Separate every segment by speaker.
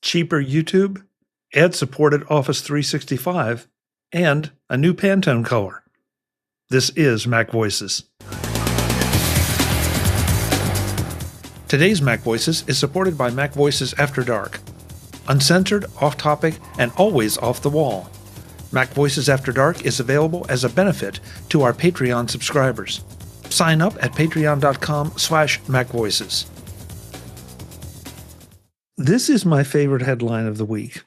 Speaker 1: cheaper YouTube, ad-supported Office 365, and a new Pantone color. This is Mac Voices. Today's Mac Voices is supported by MacVoices After Dark. Uncensored, off-topic, and always off the wall. MacVoices After Dark is available as a benefit to our Patreon subscribers. Sign up at patreon.com/MacVoices. This is my favorite headline of the week.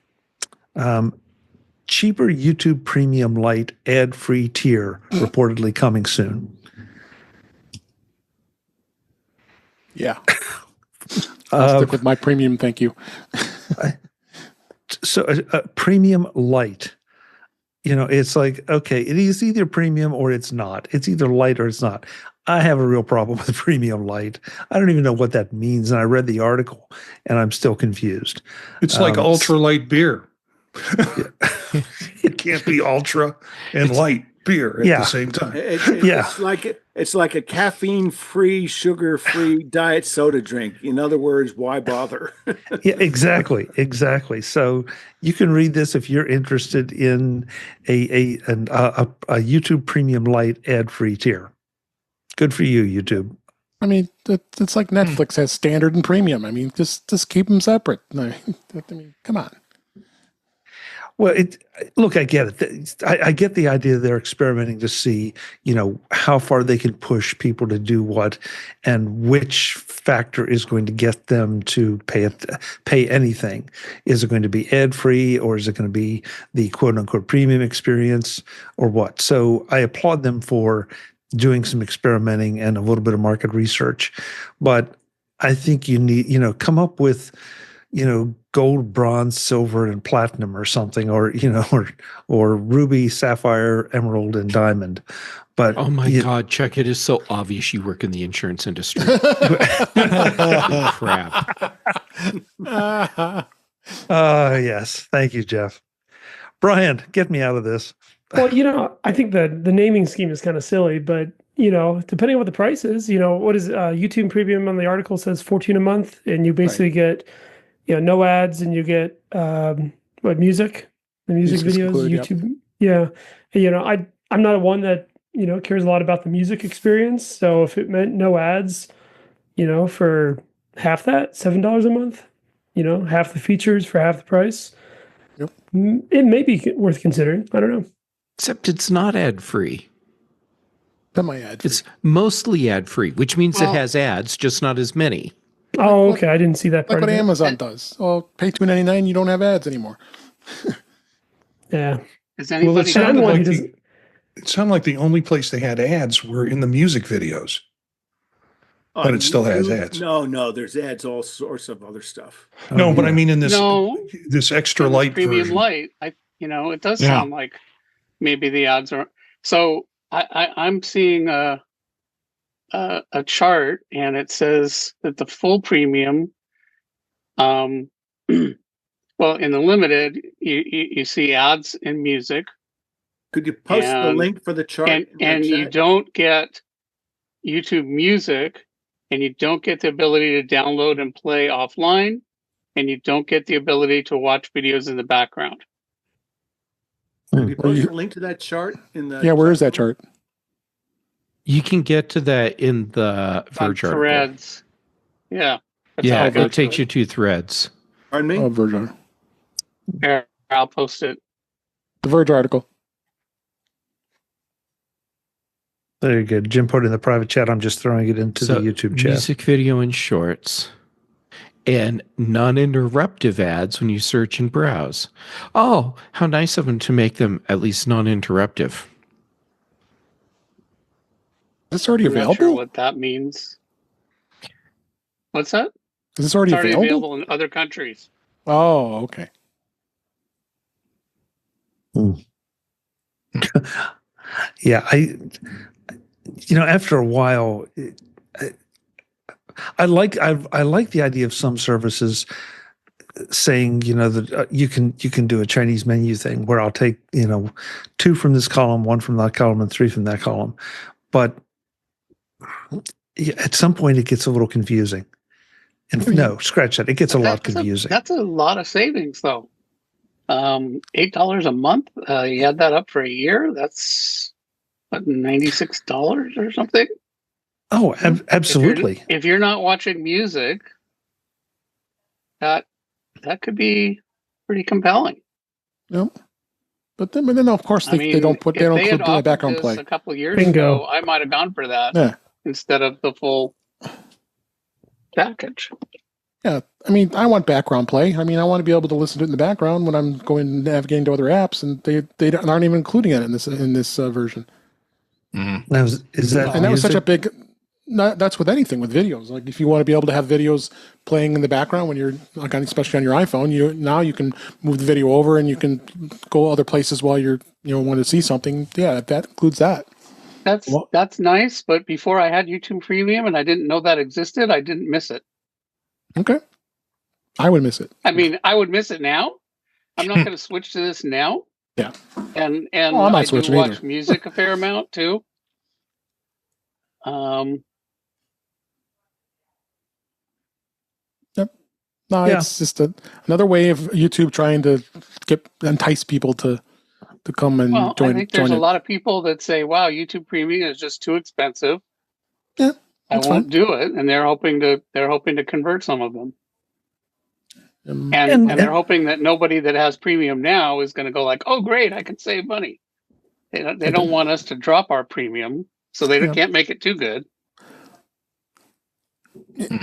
Speaker 1: Cheaper YouTube Premium Lite ad-free tier reportedly coming soon.
Speaker 2: Yeah. I'll stick with my premium, thank you.
Speaker 1: So a premium Lite, it's like, okay, it is either premium or it's not. It's either light or it's not. I have a real problem with premium Lite. I don't even know what that means. And I read the article and I'm still confused.
Speaker 3: It's like ultra light beer. It can't be ultra and light beer at the same time.
Speaker 4: It's like a caffeine-free, sugar-free diet soda drink. In other words, why bother?
Speaker 1: Yeah, exactly. So you can read this if you're interested in a YouTube Premium Lite ad-free tier. Good for you, YouTube.
Speaker 2: I mean, it's like Netflix has standard and premium. I mean, just keep them separate. I mean, come on.
Speaker 1: Well, look, I get it. I get the idea they're experimenting to see, how far they can push people to do what, and which factor is going to get them to pay anything. Is it going to be ad-free, or is it going to be the quote-unquote premium experience, or what? So I applaud them for doing some experimenting and a little bit of market research. But I think you need, come up with, gold, bronze, silver, and platinum or something, or ruby, sapphire, emerald, and diamond. But
Speaker 5: oh my God, Chuck, it is so obvious you work in the insurance industry. Crap.
Speaker 1: Yes. Thank you, Jeff. Brian, get me out of this.
Speaker 6: Well, I think the naming scheme is kind of silly, but depending on what the price is, what is YouTube Premium on the article says $14 a month, and you basically get no ads, and you get music, the music videos, YouTube. Yep. Yeah. I'm not one that cares a lot about the music experience. So if it meant no ads, for half that, $7 a month, half the features for half the price, yep, it may be worth considering. I don't know.
Speaker 5: Except it's not ad-free.
Speaker 2: Semi-ad-free.
Speaker 5: It's mostly ad-free, which means it has ads, just not as many.
Speaker 6: Oh, okay. I didn't see that part.
Speaker 2: Like what Amazon does. Oh, pay $2.99, you don't have ads anymore.
Speaker 6: Yeah.
Speaker 3: It sounded like the only place they had ads were in the music videos. But it still has ads.
Speaker 4: No, there's ads, all sorts of other stuff.
Speaker 3: No, but I mean in this extra light
Speaker 7: premium
Speaker 3: version.
Speaker 7: Light, it does sound like maybe the ads are. So I'm seeing a chart, and it says that the full premium, well, in the limited, you see ads and music.
Speaker 4: Could you post the link for the chart?
Speaker 7: And you don't get YouTube Music, and you don't get the ability to download and play offline, and you don't get the ability to watch videos in the background.
Speaker 4: Could you post a link to that chart in the?
Speaker 2: Yeah, where is that chart?
Speaker 5: You can get to that in the Verge article.
Speaker 7: Threads. Yeah.
Speaker 5: It takes you to Threads.
Speaker 4: Pardon me?
Speaker 2: Oh, Verge article.
Speaker 7: Here, I'll post it.
Speaker 2: The Verge article.
Speaker 1: Very good. Jim put it in the private chat. I'm just throwing it into the YouTube chat.
Speaker 5: Music, video, and shorts. And non-interruptive ads when you search and browse. Oh, how nice of them to make them at least non-interruptive.
Speaker 2: Is this already
Speaker 7: I'm
Speaker 2: available?
Speaker 7: not sure what that means. What's that?
Speaker 2: Is this already
Speaker 7: available in other countries?
Speaker 2: Oh, okay.
Speaker 1: Yeah, after a while, I like the idea of some services saying, that you can do a Chinese menu thing where I'll take, 2 from this column, 1 from that column, and 3 from that column. But at some point it gets a little confusing. And no, scratch that. It gets a lot confusing.
Speaker 7: That's a lot of savings, though. $8 a month. You add that up for a year. That's what, $96 or something.
Speaker 1: Oh, absolutely.
Speaker 7: If you're not watching music, that could be pretty compelling.
Speaker 2: Yep. But then of course they don't include the background play.
Speaker 7: A couple of years ago, I might have gone for that instead of the full package.
Speaker 2: Yeah, I mean, I want background play. I mean, I want to be able to listen to it in the background when I'm going navigating to other apps, and they aren't even including it in this version.
Speaker 1: Mm-hmm. Now, is that
Speaker 2: and that was such a big. That's with anything with videos. Like if you want to be able to have videos playing in the background when you're, like, especially on your iPhone, you can move the video over and you can go other places while you're want to see something. Yeah, that includes that.
Speaker 7: That's nice. But before I had YouTube Premium and I didn't know that existed, I didn't miss it.
Speaker 2: Okay, I would miss it.
Speaker 7: I mean, I would miss it now. I'm not going to switch to this now.
Speaker 2: Yeah,
Speaker 7: and
Speaker 2: I'm not
Speaker 7: I do watch
Speaker 2: either.
Speaker 7: music a fair amount too.
Speaker 2: No, it's just another way of YouTube trying to entice people to come and join.
Speaker 7: I think there's a lot of people that say, "Wow, YouTube Premium is just too expensive.
Speaker 2: Yeah,
Speaker 7: I won't do it," and they're hoping to convert some of them. And they're hoping that nobody that has Premium now is going to go like, "Oh, great, I can save money." They don't want us to drop our Premium, so they can't make it too good.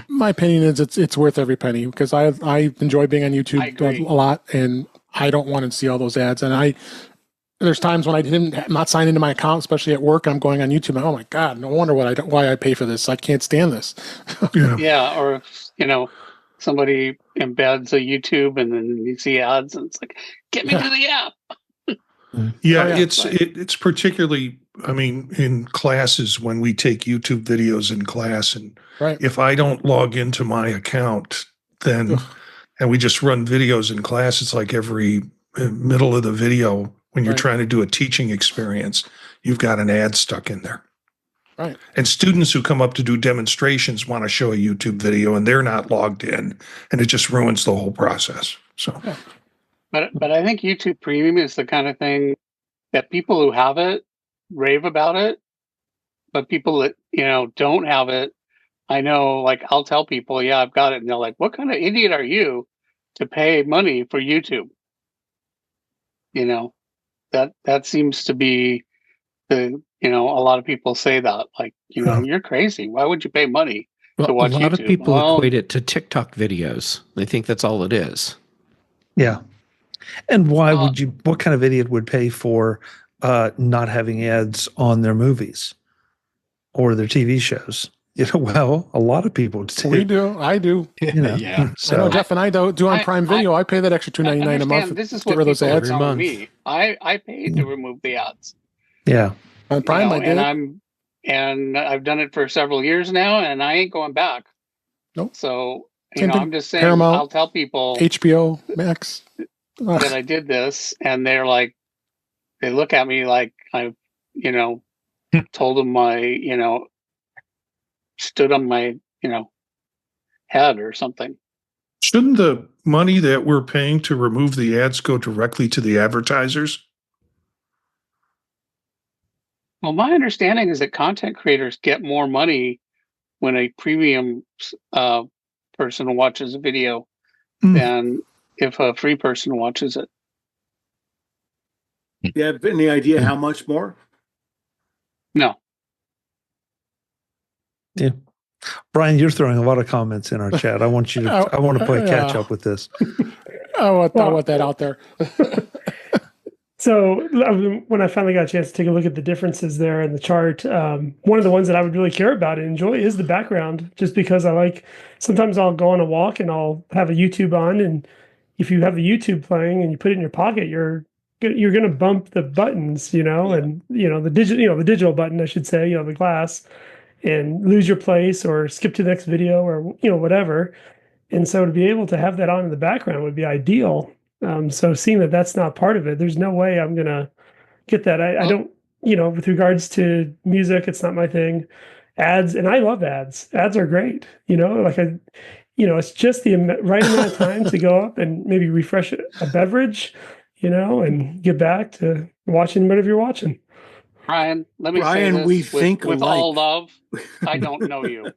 Speaker 2: My opinion is it's worth every penny because I enjoy being on YouTube a lot, and I don't want to see all those ads. And there's times when I'm not signed into my account, especially at work. I'm going on YouTube. And, oh my God, no wonder why I pay for this. I can't stand this.
Speaker 7: Yeah, or if, somebody embeds a YouTube and then you see ads, and it's like, get me to the app.
Speaker 3: It's particularly, I mean, in classes when we take YouTube videos in class, and if I don't log into my account, then and we just run videos in class, it's like every middle of the video when you're trying to do a teaching experience, you've got an ad stuck in there.
Speaker 2: Right.
Speaker 3: And students who come up to do demonstrations want to show a YouTube video and they're not logged in, and it just ruins the whole process. So.
Speaker 2: Yeah.
Speaker 7: But I think YouTube Premium is the kind of thing that people who have it rave about it, but people that don't have it, I know, like, I'll tell people, yeah, I've got it, and they're like, "What kind of idiot are you to pay money for YouTube?" That seems to be a lot of people say that, like, you're crazy. Why would you pay money to watch YouTube?
Speaker 5: A lot of people equate it to TikTok videos. They think that's all it is.
Speaker 1: Yeah. And why would you? What kind of idiot would pay for not having ads on their movies or their TV shows? Well, a lot of people do.
Speaker 2: We do. I do.
Speaker 5: Yeah.
Speaker 2: So I know Jeff and I do on Prime Video. I pay that extra $2.99 a month.
Speaker 7: This is
Speaker 2: get rid of those ads.
Speaker 7: Me. I paid to remove the ads.
Speaker 1: Yeah.
Speaker 2: On Prime, I did.
Speaker 7: And I've done it for several years now, and I ain't going back.
Speaker 2: Nope.
Speaker 7: So I'm just saying.
Speaker 2: Paramount,
Speaker 7: I'll tell people
Speaker 2: HBO Max
Speaker 7: that I did this, and they're like, they look at me like I, told them stood on my, head or something.
Speaker 3: Shouldn't the money that we're paying to remove the ads go directly to the advertisers?
Speaker 7: Well, my understanding is that content creators get more money when a premium person watches a video than if a free person watches it.
Speaker 4: You have any idea how much more?
Speaker 7: No.
Speaker 1: Yeah. Brian, you're throwing a lot of comments in our chat. I want to play catch up with this.
Speaker 2: I want that out there.
Speaker 6: So when I finally got a chance to take a look at the differences there in the chart, one of the ones that I would really care about and enjoy is the background, just because sometimes I'll go on a walk and I'll have a YouTube on, and if you have the YouTube playing and you put it in your pocket, you're going to bump the buttons, and the digital button, I should say, the glass, and lose your place or skip to the next video or whatever. And so to be able to have that on in the background would be ideal. So seeing that that's not part of it, there's no way I'm gonna get that. I don't, with regards to music, it's not my thing. Ads, and I love ads. Ads are great. it's just the right amount of time to go up and maybe refresh a beverage, and get back to watching whatever you're watching.
Speaker 7: Brian, let me say this
Speaker 4: we think
Speaker 7: with
Speaker 4: alike.
Speaker 7: all love. I don't know you.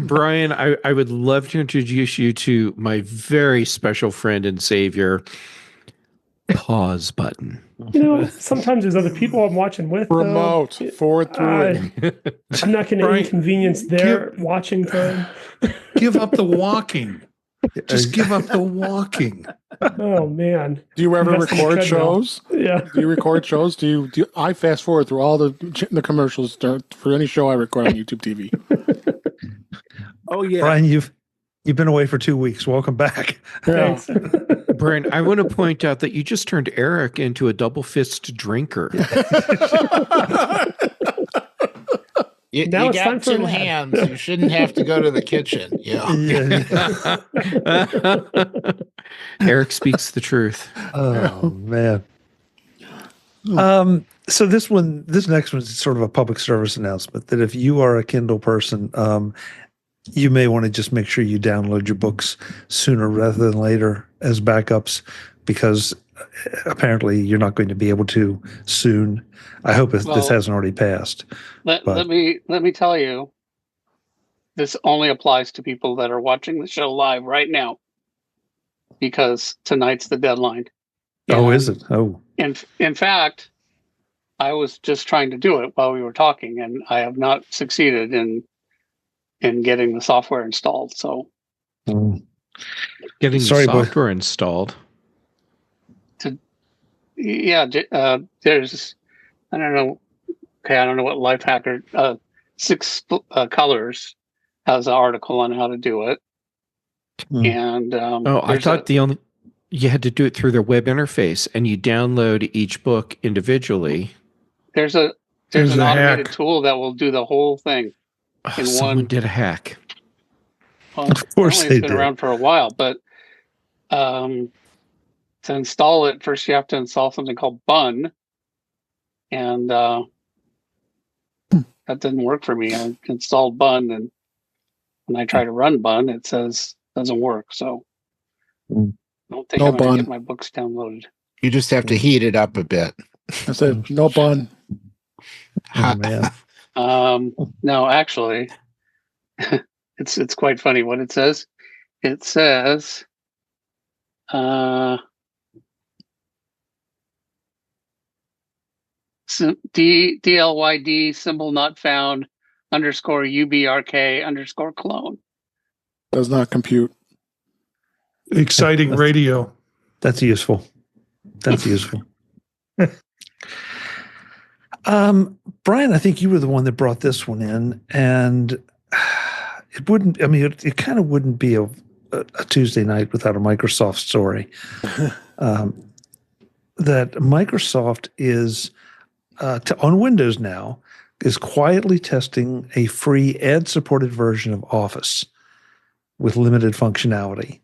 Speaker 5: Brian, I would love to introduce you to my very special friend and savior, pause button.
Speaker 6: Sometimes there's other people I'm watching with.
Speaker 2: Remote, forward through it.
Speaker 6: I'm not going to inconvenience their watching time.
Speaker 3: Give up the walking. Just give up the walking.
Speaker 6: Oh man!
Speaker 2: Do you ever record shows?
Speaker 6: Yeah.
Speaker 2: Do you record shows? Do you? I fast forward through all the commercials for any show I record on YouTube TV.
Speaker 4: Oh yeah,
Speaker 1: Brian, you've been away for 2 weeks. Welcome back.
Speaker 2: Yeah.
Speaker 5: Brian, I want to point out that you just turned Eric into a double fist drinker.
Speaker 8: You got two hands. You shouldn't have to go to the kitchen.
Speaker 5: Eric speaks the truth.
Speaker 1: Oh man. So this next one is sort of a public service announcement that if you are a Kindle person, you may want to just make sure you download your books sooner rather than later as backups, because apparently you're not going to be able to soon. I hope this hasn't already passed.
Speaker 7: Let me tell you, this only applies to people that are watching the show live right now, because tonight's the deadline.
Speaker 1: Oh, is it? Oh.
Speaker 7: In fact, I was just trying to do it while we were talking, and I have not succeeded in getting the software installed. So,
Speaker 5: getting the software installed.
Speaker 7: There's, I don't know. Okay, I don't know what Lifehacker 6 Colors has an article on how to do it. And
Speaker 5: I thought you had to do it through their web interface, and you download each book individually.
Speaker 7: There's an automated tool that will do the whole thing.
Speaker 5: Someone did a hack.
Speaker 7: Well, of course they did. It's been around for a while, but to install it, first you have to install something called Bun, and that didn't work for me. I installed Bun, and when I try to run Bun, it says doesn't work. So I don't think I'm going to get my books downloaded.
Speaker 8: You just have to heat it up a bit.
Speaker 2: I said no Bun.
Speaker 1: Oh man.
Speaker 7: No, actually, it's quite funny what it says. It says, DLYD symbol not found _UBRK _clone.
Speaker 2: Does not compute.
Speaker 3: Exciting radio.
Speaker 1: That's useful. That's useful. Brian, I think you were the one that brought this one in, and it kind of wouldn't be a Tuesday night without a Microsoft story. That Microsoft is, on Windows now, is quietly testing a free ad-supported version of Office with limited functionality.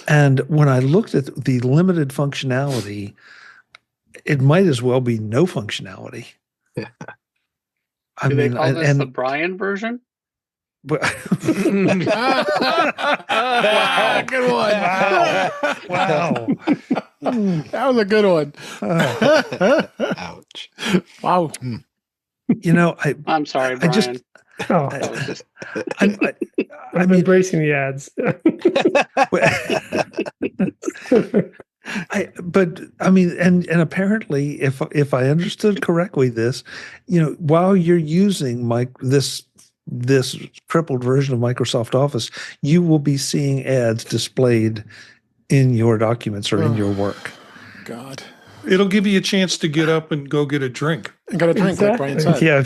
Speaker 1: And when I looked at the limited functionality, it might as well be no functionality.
Speaker 7: Do they call this the Brian version?
Speaker 1: But
Speaker 8: Good one.
Speaker 2: Wow. That was a good one.
Speaker 8: Ouch.
Speaker 2: Wow.
Speaker 7: I'm sorry, Brian.
Speaker 6: I'm embracing the ads.
Speaker 1: And apparently, if I understood correctly, this, while you're using this crippled version of Microsoft Office, you will be seeing ads displayed in your documents or in your work.
Speaker 2: God.
Speaker 3: It'll give you a chance to get up and go get a drink.
Speaker 2: And got a drink, like Brian said.
Speaker 1: Yeah.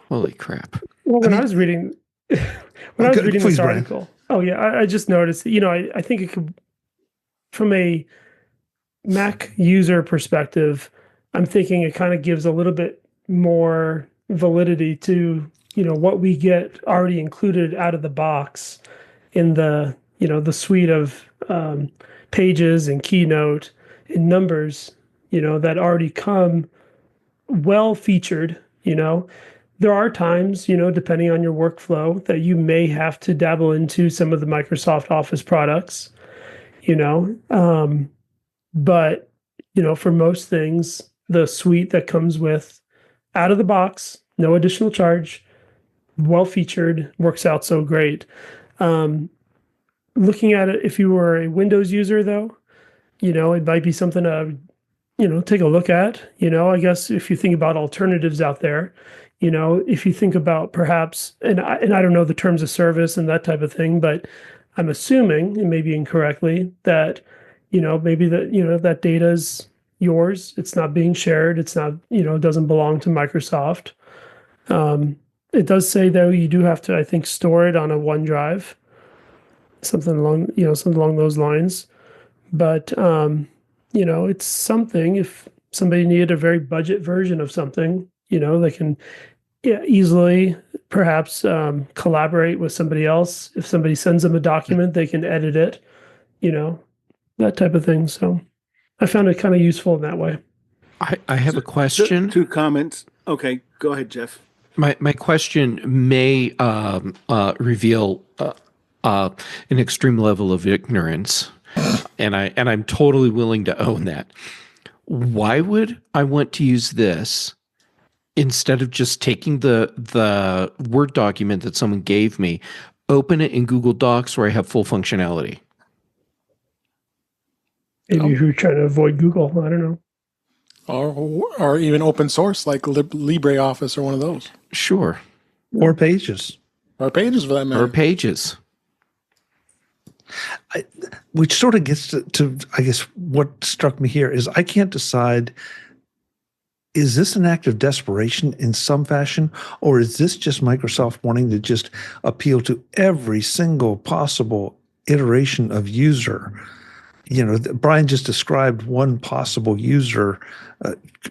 Speaker 5: Holy crap.
Speaker 6: Well, when I was reading this article, I just noticed, I think it could, from a Mac user perspective, I'm thinking it kind of gives a little bit more validity to, what we get already included out of the box in the, the suite of pages and Keynote and Numbers that already come well featured. There are times, depending on your workflow, that you may have to dabble into some of the Microsoft Office products, but, for most things, the suite that comes with out of the box, no additional charge, well featured, works out so great. Looking at it, if you were a Windows user, though, it might be something to, take a look at. I guess if you think about alternatives out there, if you think about perhaps, and I don't know the terms of service and that type of thing, but I'm assuming, and maybe incorrectly, that, maybe that data's yours. It's not being shared. It's not, it doesn't belong to Microsoft. It does say, though, you do have to, I think, store it on a OneDrive, something along those lines. But, it's something, if somebody needed a very budget version of something, they can easily perhaps collaborate with somebody else. If somebody sends them a document, they can edit it, that type of thing. So I found it kind of useful in that way.
Speaker 5: I have a question.
Speaker 4: Two comments. Okay, go ahead, Jeff.
Speaker 5: My question may reveal an extreme level of ignorance, and I'm totally willing to own that. Why would I want to use this instead of just taking the Word document that someone gave me, open it in Google Docs where I have full functionality?
Speaker 6: Maybe if you're trying to avoid Google, I don't know.
Speaker 2: Or even open source like LibreOffice or one of those.
Speaker 5: Sure.
Speaker 1: Or Pages.
Speaker 2: Or Pages for that matter.
Speaker 5: Or Pages.
Speaker 1: Which sort of gets to, I guess, what struck me here is I can't decide, is this an act of desperation in some fashion, or is this just Microsoft wanting to just appeal to every single possible iteration of user? Brian just described one possible user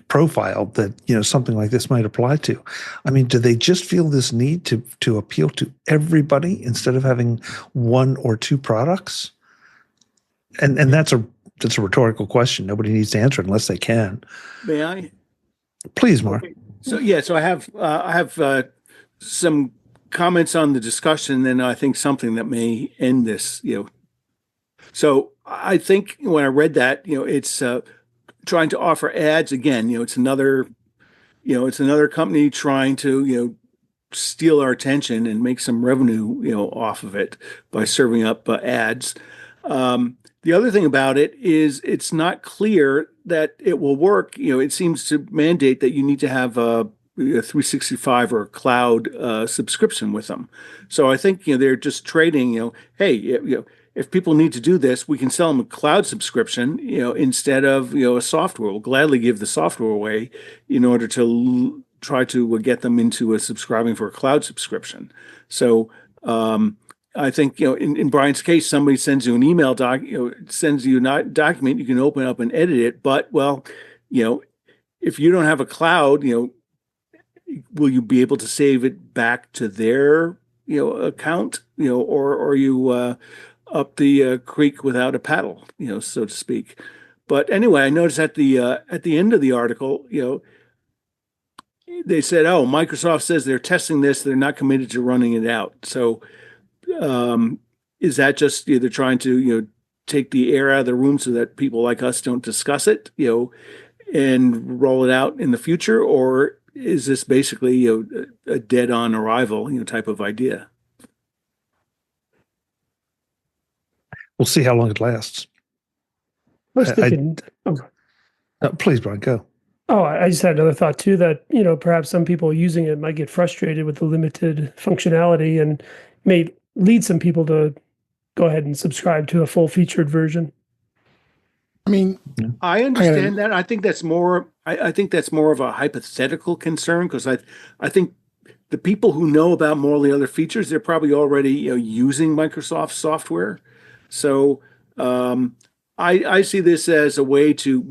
Speaker 1: profile that, something like this might apply to. I mean, do they just feel this need to appeal to everybody instead of having one or two products? And that's a rhetorical question. Nobody needs to answer it unless they can.
Speaker 4: May I?
Speaker 1: Please, Mark.
Speaker 4: Okay. So I have some comments on the discussion, and I think something that may end this. So I think when I read that, it's trying to offer ads again. It's another company trying to steal our attention and make some revenue off of it by serving up ads. The other thing about it is it's not clear that it will work. It seems to mandate that you need to have a 365 or a cloud subscription with them. So I think they're just trading. Hey, if people need to do this, we can sell them a cloud subscription, instead of a software. We'll gladly give the software away in order to try to get them into subscribing for a cloud subscription. So I think in Brian's case, somebody sends you an email sends you a document, you can open up and edit it. But if you don't have a cloud, will you be able to save it back to their account, or are you up the creek without a paddle, so to speak? But anyway, I noticed at the end of the article, they said, "Oh, Microsoft says they're testing this; they're not committed to running it out." So, is that just they're trying to take the air out of the room so that people like us don't discuss it, and roll it out in the future, or is this basically a dead-on arrival type of idea?
Speaker 1: We'll see how long it lasts.
Speaker 6: I was thinking,
Speaker 1: please, Brian, go.
Speaker 6: Oh, I just had another thought too, that, perhaps some people using it might get frustrated with the limited functionality and may lead some people to go ahead and subscribe to a full featured version.
Speaker 2: I mean,
Speaker 4: I understand that. I think that's more of a hypothetical concern, because I think the people who know about more of the other features, they're probably already using Microsoft software. So I see this as a way to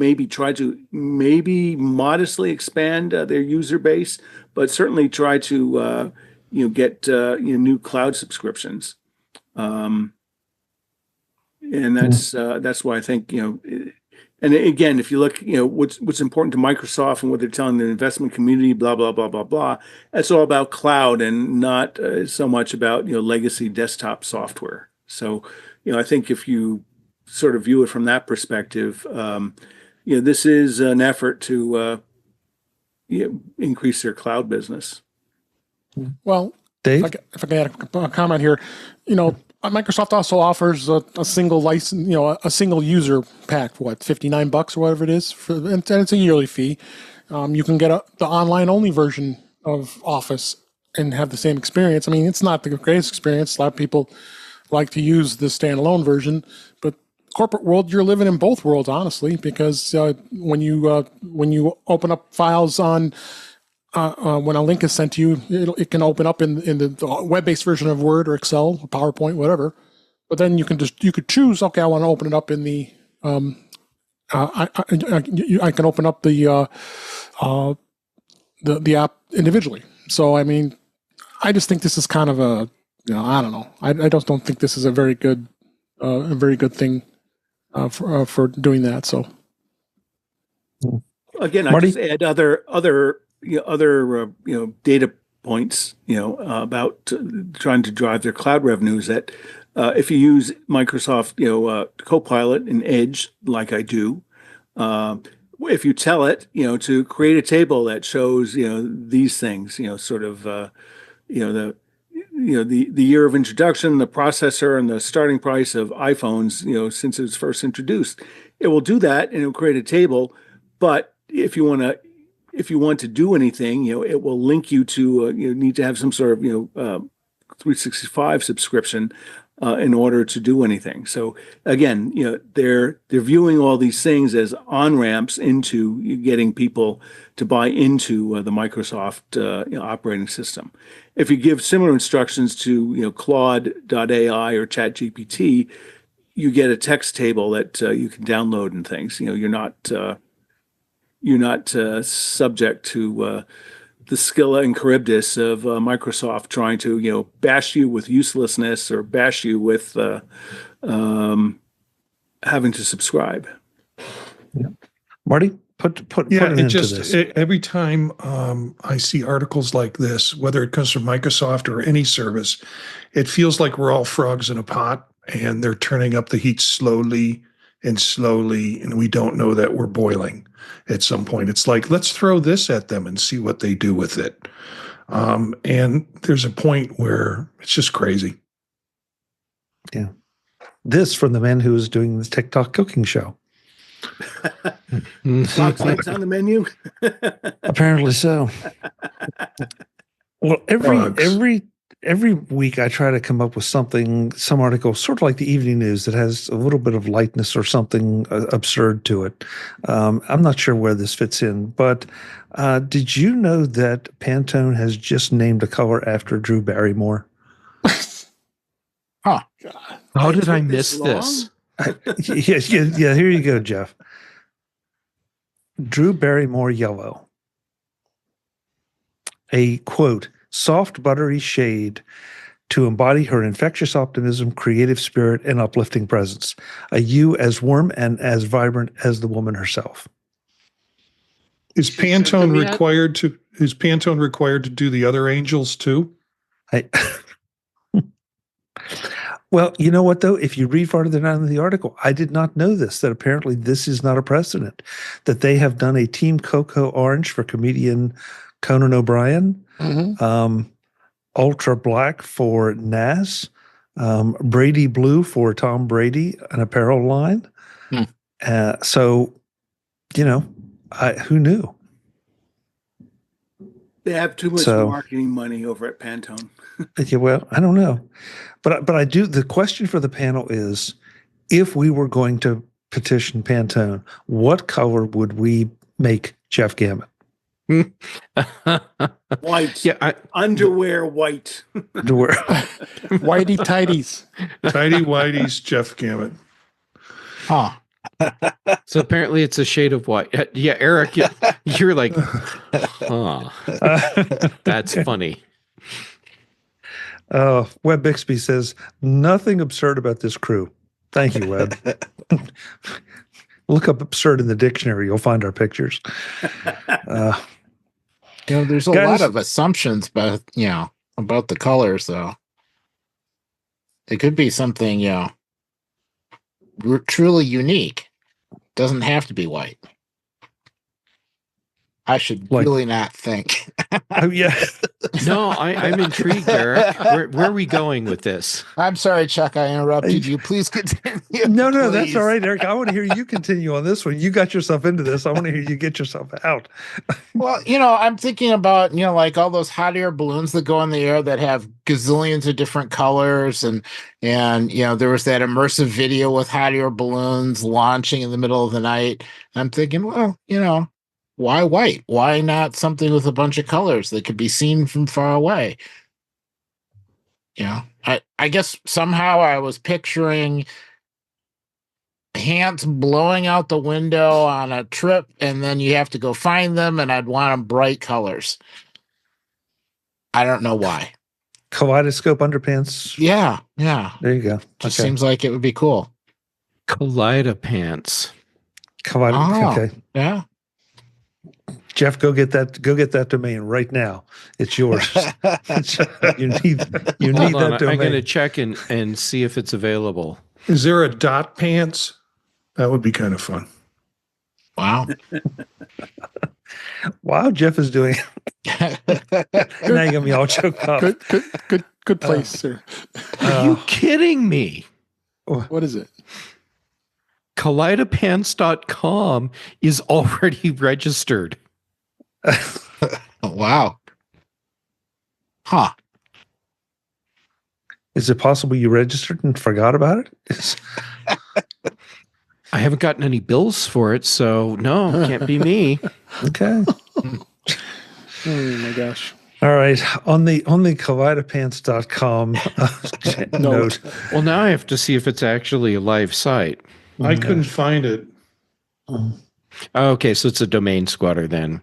Speaker 4: maybe modestly expand their user base, but certainly try to get new cloud subscriptions. And that's why I think And again, if you look, what's important to Microsoft and what they're telling the investment community, blah blah blah blah blah. That's all about cloud and not so much about legacy desktop software. So, I think if you sort of view it from that perspective, this is an effort to increase their cloud business.
Speaker 2: Well,
Speaker 1: Dave,
Speaker 2: if I can add a comment here, Microsoft also offers a single license, a single user pack, $59 or whatever it is, and it's a yearly fee. You can get the online only version of Office and have the same experience. I mean, it's not the greatest experience. A lot of people like to use the standalone version, but corporate world, you're living in both worlds, honestly, because when you open up files on when a link is sent to you, it can open up in the web-based version of Word or Excel or PowerPoint, whatever. But then you could choose. Okay, I want to open it up in the. I can open up the app individually. So I mean, I just think this is kind of a I don't know. I just don't think this is a very good thing for doing that. So
Speaker 4: again,
Speaker 1: Marty?
Speaker 4: I just add other data points, about trying to drive their cloud revenues. That if you use Microsoft, Copilot and Edge, like I do, if you tell it, to create a table that shows, these things, sort of, the year of introduction, the processor, and the starting price of iPhones, since it was first introduced, it will do that and it'll create a table. But if you want to do anything, it will link you to, you need to have some sort of, 365 subscription in order to do anything. So again, they're viewing all these things as on-ramps into getting people to buy into the Microsoft operating system. If you give similar instructions to, Claude.ai or ChatGPT, you get a text table that you can download and things. You're not subject to the Scylla and Charybdis of Microsoft trying to, bash you with uselessness or bash you with having to subscribe.
Speaker 1: Yeah. Marty, put an end to this.
Speaker 3: Every time I see articles like this, whether it comes from Microsoft or any service, it feels like we're all frogs in a pot and they're turning up the heat slowly, and we don't know that we're boiling at some point. It's like, let's throw this at them and see what they do with it. And there's a point where it's just crazy.
Speaker 1: Yeah. This from the man who was doing the TikTok cooking show.
Speaker 4: Fox Lights on the menu?
Speaker 1: Apparently so. Well, every week I try to come up with some article, sort of like the evening news, that has a little bit of lightness or something absurd to it. I'm not sure where this fits in, but did you know that Pantone has just named a color after Drew Barrymore?
Speaker 5: Huh. How did I miss this?
Speaker 1: Yeah, here you go, Jeff. Drew Barrymore yellow. A, quote, soft, buttery shade to embody her infectious optimism, creative spirit, and uplifting presence. A hue as warm and as vibrant as the woman herself.
Speaker 3: Is Pantone required to do the other angels too?
Speaker 1: Well, you know what, though? If you read farther down in the article, I did not know this, that apparently this is not a precedent, that they have done a Team Cocoa Orange for comedian Conan O'Brien, Ultra Black for Nas, Brady Blue for Tom Brady, an apparel line. So, who knew?
Speaker 4: They have too much marketing money over at Pantone.
Speaker 1: Yeah, well, I don't know. But I do. The question for the panel is, if we were going to petition Pantone, what color would we make Jeff Gamet?
Speaker 4: White. Yeah, underwear white.
Speaker 1: Underwear.
Speaker 2: Whitey tighties.
Speaker 3: Tighty whities, Jeff Gamet.
Speaker 5: Huh. So apparently it's a shade of white. Yeah, Eric, you're like, huh. That's funny.
Speaker 1: Webb Bixby says, nothing absurd about this crew. Thank you, Webb. Look up absurd in the dictionary. You'll find our pictures.
Speaker 8: There's a lot of assumptions, but about the colors, though. It could be something, truly unique. Doesn't have to be white. I should really not think.
Speaker 1: Oh, yeah.
Speaker 5: No, I'm intrigued, Eric. Where are we going with this?
Speaker 8: I'm sorry, Chuck. I interrupted you. Please continue.
Speaker 1: No,
Speaker 8: please.
Speaker 1: That's all right, Eric. I want to hear you continue on this one. You got yourself into this. I want to hear you get yourself out.
Speaker 8: Well, I'm thinking about, like all those hot air balloons that go in the air that have gazillions of different colors. And there was that immersive video with hot air balloons launching in the middle of the night. I'm thinking, well, why white? Why not something with a bunch of colors that could be seen from far away? I guess somehow I was picturing ants blowing out the window on a trip, and then you have to go find them, and I'd want them bright colors. I don't know why.
Speaker 1: Kaleidoscope underpants.
Speaker 8: Yeah.
Speaker 1: There you go.
Speaker 8: Just seems like it would be cool.
Speaker 5: Kaleidopants.
Speaker 1: Okay.
Speaker 8: Yeah.
Speaker 1: Jeff, go get that domain right now. It's yours. You need that domain.
Speaker 5: I'm going to check and see if it's available.
Speaker 3: Is there a dot pants? That would be kind of fun.
Speaker 8: Wow.
Speaker 1: Wow, Jeff is doing. Now you got me all choked up.
Speaker 2: Good place, sir.
Speaker 5: Are you kidding me?
Speaker 2: What is it?
Speaker 5: Kaleidopants.com is already registered.
Speaker 8: Wow. Huh.
Speaker 1: Is it possible you registered and forgot about it?
Speaker 5: I haven't gotten any bills for it, so no, can't be me.
Speaker 1: Okay.
Speaker 2: Oh my gosh.
Speaker 1: All right. On the kaleidopants.com note.
Speaker 5: Well, now I have to see if it's actually a live site.
Speaker 3: I couldn't find it.
Speaker 5: Okay, so it's a domain squatter then.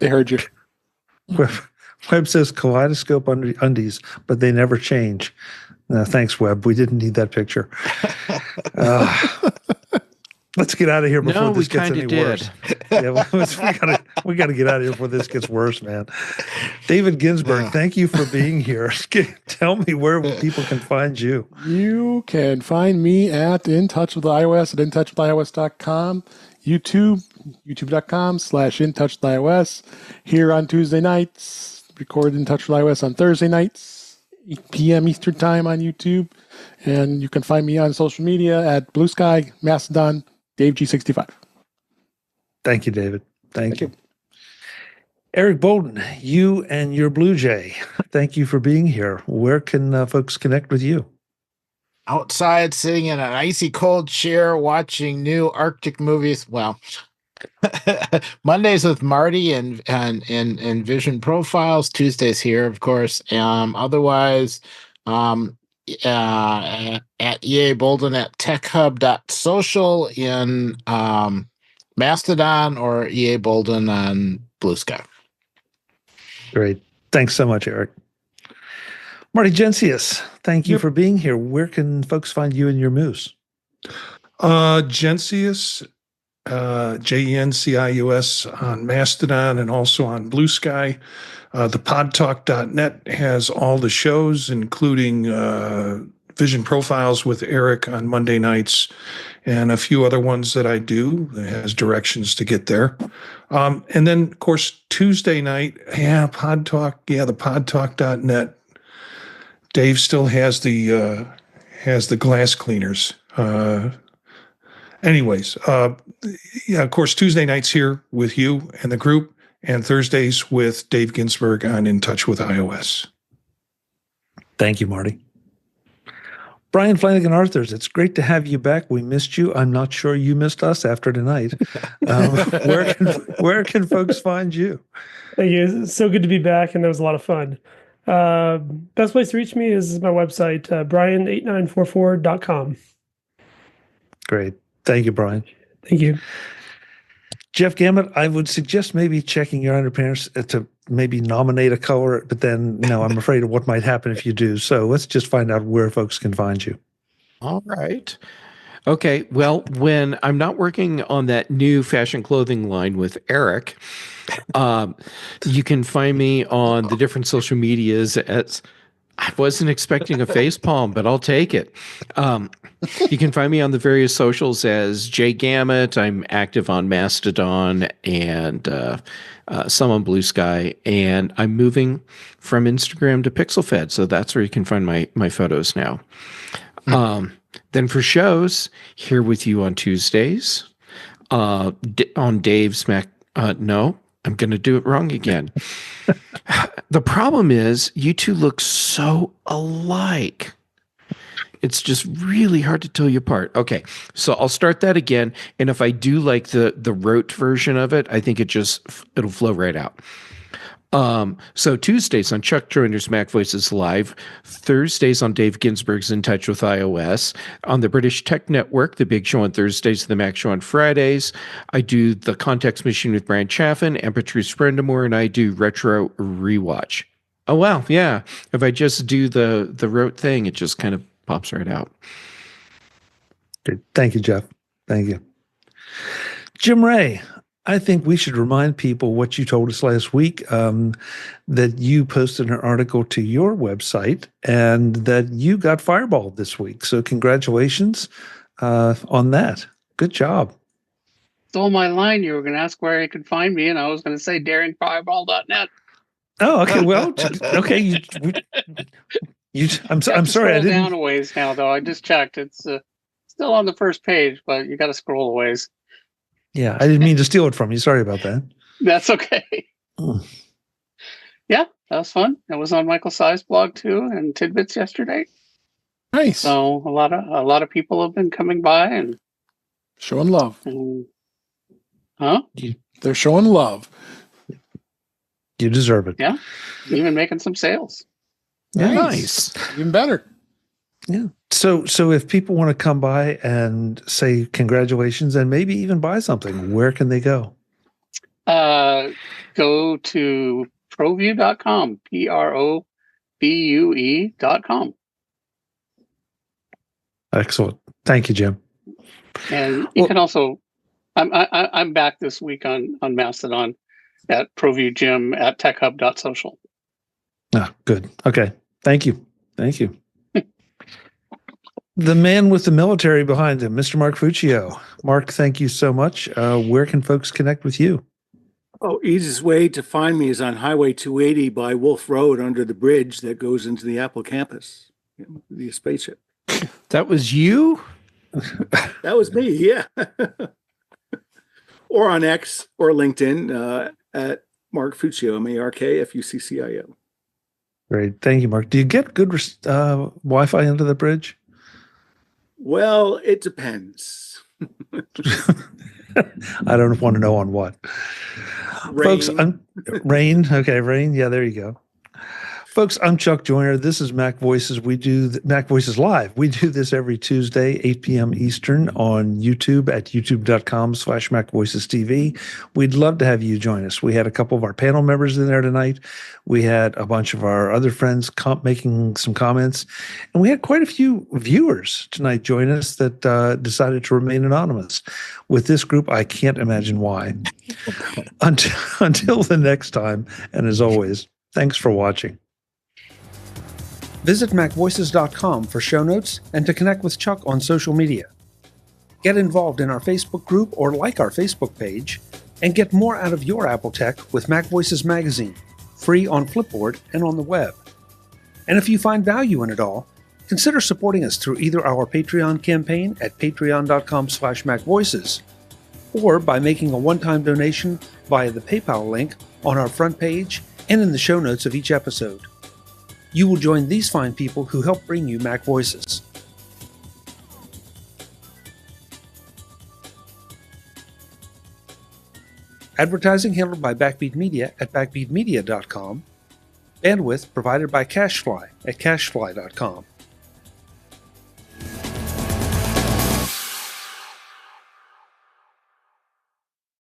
Speaker 2: They heard you.
Speaker 1: Web says kaleidoscope undies, but they never change. Thanks, Web. We didn't need that picture. Let's get out of here before this gets any worse. Yeah, we got to get out of here before this gets worse, man. David Ginsburg, thank you for being here. Tell me where people can find you.
Speaker 2: You can find me at In Touch with iOS at intouchwithios.com, youtube.com/intouchwithios. Here on Tuesday nights, record In Touch with iOS on Thursday nights, 8 p.m. Eastern Time on YouTube. And you can find me on social media at Blue Sky, Mastodon, DaveG65.
Speaker 1: Thank you, David. Thank you. Eric Bolden, you and your Blue Jay, thank you for being here. Where can folks connect with you?
Speaker 8: Outside, sitting in an icy cold chair, watching new Arctic movies. Well, Mondays with Marty and Vision Profiles. Tuesdays here, of course. Otherwise, at EA Bolden at techhub.social in Mastodon, or EA Bolden on Blue Sky.
Speaker 1: Great. Thanks so much, Eric. Marty Gensius, thank you for being here. Where can folks find you and your moose?
Speaker 3: Gensius, JENCIUS on Mastodon and also on Blue Sky. Thepodtalk.net has all the shows, including Vision Profiles with Eric on Monday nights and a few other ones that I do. It has directions to get there. And then, of course, Tuesday night, Podtalk, the podtalk.net. Dave still has the glass cleaners. Anyways, of course, Tuesday nights here with you and the group, and Thursdays with Dave Ginsburg on In Touch with iOS.
Speaker 1: Thank you, Marty. Brian Flanagan Arthurs, it's great to have you back. We missed you. I'm not sure you missed us after tonight. Where can folks find you?
Speaker 6: Thank you. It's so good to be back, and that was a lot of fun. Best place to reach me is my website, brian8944.com.
Speaker 1: Great. Thank you, Brian.
Speaker 6: Thank you.
Speaker 1: Jeff Gammett, I would suggest maybe checking your underpants to maybe nominate a color, but then, no, I'm afraid of what might happen if you do. So let's just find out where folks can find you.
Speaker 5: All right. Okay. Well, when I'm not working on that new fashion clothing line with Eric, you can find me on the different social medias as I wasn't expecting a face palm, but I'll take it. You can find me on the various socials as Jay Gamut. I'm active on Mastodon and some on Blue Sky, and I'm moving from Instagram to PixelFed, so that's where you can find my photos now. Then for shows, here with you on Tuesdays, on Dave's Mac. No, I'm going to do it wrong again. The problem is you two look so alike. It's just really hard to tell you apart. Okay, so I'll start that again. And if I do like the rote version of it, I think it'll flow right out. So Tuesdays on Chuck Joiner's Mac Voices Live, Thursdays on Dave Ginsburg's In Touch with iOS, on the British Tech Network, The Big Show on Thursdays, The Mac Show on Fridays. I do The Context Machine with Brian Chaffin and Patrice Brendamore, and I do Retro Rewatch. Oh, wow, yeah. If I just do the rote thing, it just kind of pops right out.
Speaker 1: Good. Thank you, Jeff. Thank you. Jim Ray, I think we should remind people what you told us last week, that you posted an article to your website and that you got fireballed this week. So congratulations on that. Good job.
Speaker 7: Stole my line. You were going to ask where you could find me, and I was going to say daringfireball.net.
Speaker 1: Oh, okay. Well, okay. I'm sorry. I didn't.
Speaker 7: Down a ways now, though. I just checked. It's still on the first page, but you got to scroll a ways.
Speaker 1: Yeah, I didn't mean to steal it from you. Sorry about that.
Speaker 7: That's okay. Yeah, that was fun. It was on Michael Sai's blog too, and Tidbits yesterday.
Speaker 2: Nice.
Speaker 7: So a lot of people have been coming by and
Speaker 2: showing love. They're showing love.
Speaker 1: You deserve it.
Speaker 7: Yeah, even making some sales.
Speaker 2: Nice. Even better.
Speaker 1: Yeah. So if people want to come by and say congratulations and maybe even buy something, where can they go?
Speaker 7: Go to provue.com, PROBUE.com.
Speaker 1: Excellent. Thank you, Jim.
Speaker 7: And you can also, I'm back this week on Mastodon at ProViewJim at techhub.social.
Speaker 1: Ah, good. Okay. Thank you. Thank you. The man with the military behind him, Mr. Mark Fuccio. Mark, thank you so much. Where can folks connect with you?
Speaker 4: Oh, easiest way to find me is on Highway 280 by Wolf Road under the bridge that goes into the Apple campus, the spaceship.
Speaker 5: That was you?
Speaker 4: That was me, yeah. Or on X or LinkedIn at Mark Fuccio, MarkFuccio.
Speaker 1: Great. Thank you, Mark. Do you get good Wi-Fi under the bridge?
Speaker 4: Well, it depends.
Speaker 1: I don't want to know on what.
Speaker 4: Rain.
Speaker 1: Folks, rain. Okay, rain. Yeah, there you go. Folks, I'm Chuck Joiner. This is Mac Voices. We do Mac Voices Live. We do this every Tuesday, 8 p.m. Eastern on YouTube at youtube.com/MacVoicesTV. We'd love to have you join us. We had a couple of our panel members in there tonight. We had a bunch of our other friends making some comments. And we had quite a few viewers tonight join us that decided to remain anonymous. With this group, I can't imagine why. Until the next time, and as always, thanks for watching. Visit MacVoices.com for show notes and to connect with Chuck on social media. Get involved in our Facebook group or like our Facebook page, and get more out of your Apple tech with Mac Voices Magazine, free on Flipboard and on the web. And if you find value in it all, consider supporting us through either our Patreon campaign at patreon.com/MacVoices or by making a one-time donation via the PayPal link on our front page and in the show notes of each episode. You will join these fine people who help bring you Mac Voices. Advertising handled by Backbeat Media at backbeatmedia.com. Bandwidth provided by CashFly at cashfly.com.